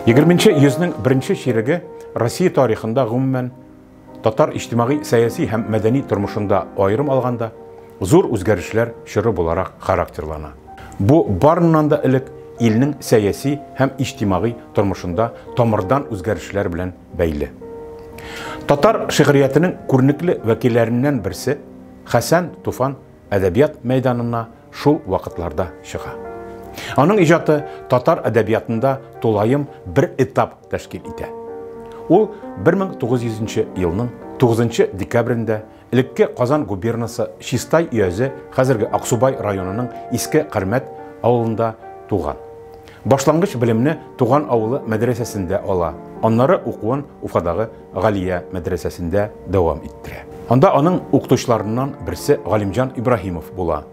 20-нче йөзнең беренче чирәге Россия тарихында гомумән татар иҗтимагый, сәяси һәм мәдәни тормышында аерым алганда зур үзгәрешләр чоры буларак характерлана. Бу барыннан да элек илнең сәяси һәм иҗтимагый тормышында тамырдан үзгәрешләр белән бәйле. Татар шигъриятының күренекле вәкилләреннән берсе Хәсән Туфан әдәбият мәйданына шул вакытларда чыга. Аның иҗаты татар әдәбиятында тулаем бер этап тәшкил итә. Ул 1900 елның 9 декабрендә элекке Казан губернасы Чистай өязе, хәзерге Аксубай районының Иске Кәрмәт авылында туган. Башлангыч белемне туган авылы мәдрәсәсендә ала. Аннары укуын Уфадагы Галия мәдрәсәсендә дәвам иттерә. Анда аның укытучыларыннан берсе Галимҗан Ибраһимов була.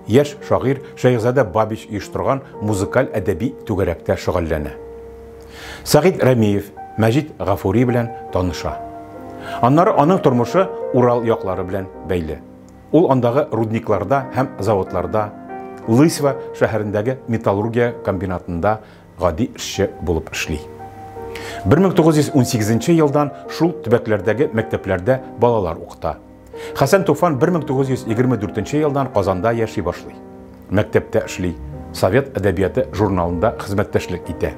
Яшь шагыйрь Шәйхзадә Бабич оештырган музыкаль әдәби түгәрәктә шөгыльләнә. Сәгыйд Рәмиев, Мәҗит Гафури белән таныша. Аннары аның тормышы Урал яклары белән бәйле. Ул андагы рудникларда һәм заводларда, Лысьва шәһәрендәге металлургия комбинатында гади эшче булып эшли. 1918 елдан шул төбәкләрдәге мәктәпләрдә балалар укыта. Хәсән Туфан 1924 елдан Казанда яши башлый. Мәктәптә эшли, Совет әдәбияты журналында хезмәттәшлек итә.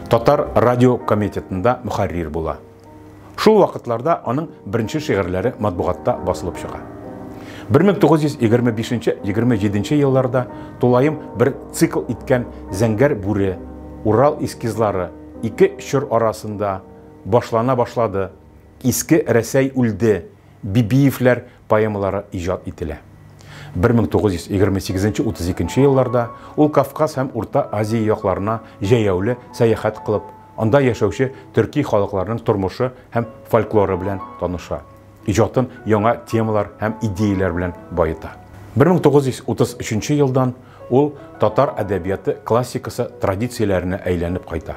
Татар радио комитетында мөхәррир була. Шул вакытларда аның беренче шигырьләре матбугатта басылып чыга. 1925-27 елларда тулаем бер цикл иткән Зәңгәр бүре, Урал эскизлары ике чор арасында башлана башлады. Иске Рәсәй үлде, Бибиевләр поэмалары иҗат ителә. 1928-32 елларда ул Кавказ һәм Урта Азия якларына җәяүле сәяхәт кылып, анда яшәүче төрки халыкларының тормышы һәм фольклоры белән таныша. Иҗатын яңа темалар һәм идеялар белән байыта. 1933 елдан ул татар әдәбияты классикасы традицияләренә әйләнеп кайта.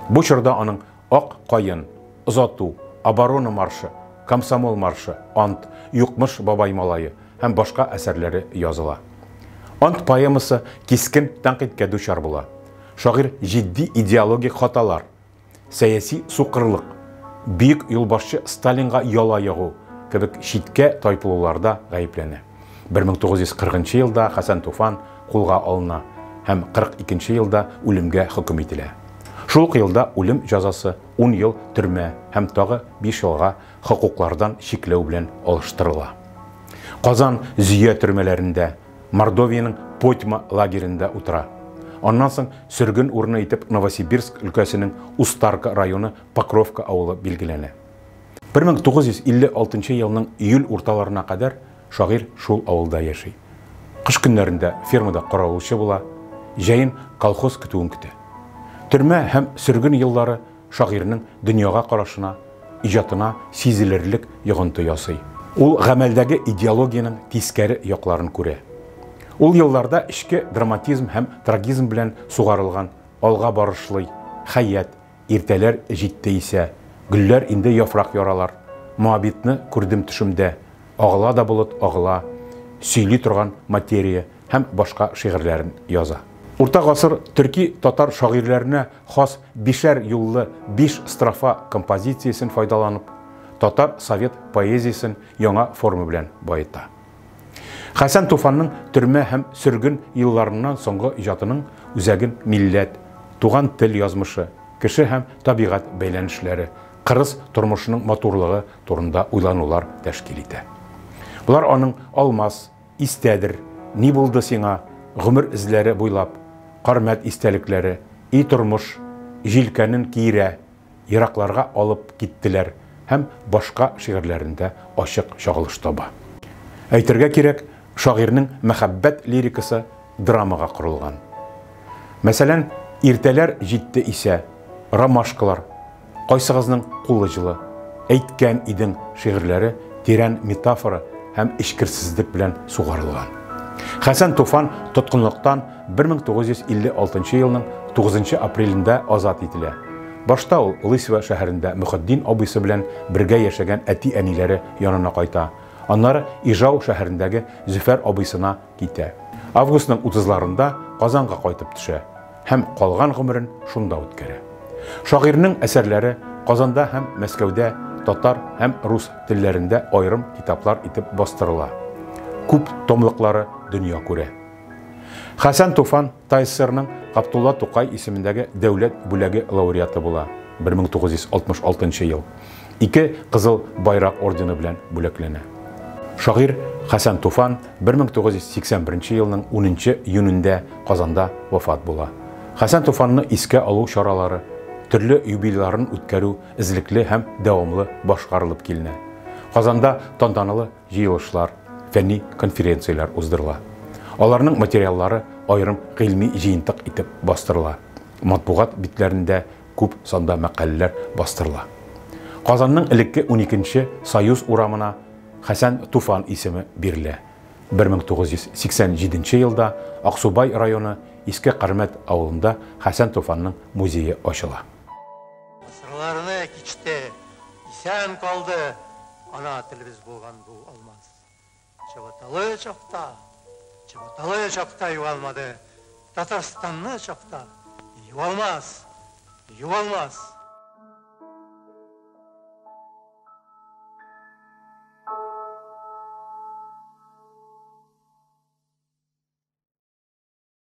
Бу чорда аның Ак кайын, Озату, Оборона маршы, Комсомол маршы, Ант, Юкмыш бабай малайы һәм башка әсәрләре языла. Ант поэмасы кискен тәнкыйтькә дучар була. Шагыйрь җитди идеологик хаталар, сәяси сукырлык, бөек юлбашчы Сталинга яла ягу кебек читкә тайпылуларда гаепләнә. 1940 елда Хәсән Туфан кулга алына һәм 42 елда үлемгә хөкем ителә. Шул елда үлем җәзасы 10 ел төрмә һәм тагы 5 елга хокуклардан чикләү белән алыштырыла. Казан Зөя төрмәләрендә, Мордовияның Потьма лагерендә утыра. Аннан соң сөрген урыны итеп Новосибирск өлкәсенең Устарка районы Покровка авылы билгеләнә. 1956 елның июль урталарына кадәр шагыйрь шул авылда яши. Кыш көннәрендә фермада каравылчы була, җәен колхоз көтүен көтә. Төрмә һәм сөрген еллары шагыйрьнең дөньяга карашына, иҗатына сизелерлек йогынты ясый. Ул гамәлдәге идеологияның тискәре якларын күрә. Ул елларда эчке драматизм һәм трагизм белән сугарылган, алга барышлый, хәят, иртәләр җитте исә, гөлләр инде яфрак яралар, Моабитны күрдем төшемдә, агыла да булыт агыла, сөйли торган материя һәм башка шигырьләрен яза. Урта гасыр төрки татар шагыйрьләренә хас бишәр юллы 5 строфа композициясен файдаланып, татар совет поэзиясын яңа форма белән байыта. Хәсән Туфанның төрмә һәм сөрген елларыннан соңгы иҗатының үзәген милләт, туган тел язмышы, кеше һәм табигать бәйләнешләре, кырыс тормышының матурлыгы турында уйланулар тәшкил итә. Булар аның Алмаз, Истәдер, Ни булды сиңа, Гомер эзләре буйлап, Кармәт истәлекләре, И тормыш, Җилкәнен киерә, Еракларга алып киттеләр һәм башка шигырьләрендә ачык чагылыш таба. Әйтергә кирәк, шагыйрьнең мәхәббәт лирикасы драмага корылган. Мәсәлән, иртәләр җитте исә, Ромашкалар, Кайсыгызның кулы җылы, Әйткән идең шигырьләре тирән метафора һәм ичкерсезлек белән сугарылган. Хәсән Туфан тоткынлыктан 1956 елның 9 апрелендә азат ителә. Башта ул Лысьва шәһәрендә Мөхәддин абыйсы белән бергә яшәгән әти-әниләре янына кайта. Аннары Ижау шәһәрендәге Зөфәр абыйсына китә. Августның 30-ларында Казанга кайтып төшә һәм калган гомерен шунда үткәрә. Шагыйрьнең әсәрләре Казанда һәм Мәскәүдә татар һәм рус телләрендә аерым китаплар итеп бастырыла. Күп томлыклары дөнья күрә. Хәсән Туфан ТССРның Габдулла Тукай исемендәге дәүләт бүләге лауреаты була. 1966 ел. 2 Кызыл байрак ордены белән бүләкләнә. Шагыйрь Хәсән Туфан 1981 елның 10 июнендә Казанда вафат була. Хәсән Туфанны искә алу чаралары, төрле юбилейларын үткәрү эзлекле һәм дәвамлы башкарылып килнә. Казанда тантаналы җыелышлар, фәнни конференцияләр уздырыла. Аларның материаллары аерым гыйльми җыентык итеп бастырыла. Матбугат битләрендә күп санда мәкаләләр бастырыла. Казанның элекке 12-нче Союз урамына Хәсән Туфан исеме бирелә. 1987 елда Аксубай районы Иске Кәрмәт авылында Хәсән Туфанның музее ачыла. Сырларны кичте, исән калды, ана телебез булган бу алмаз. Чабаталы чакта югалмады, Татарстанны чакта югалмас.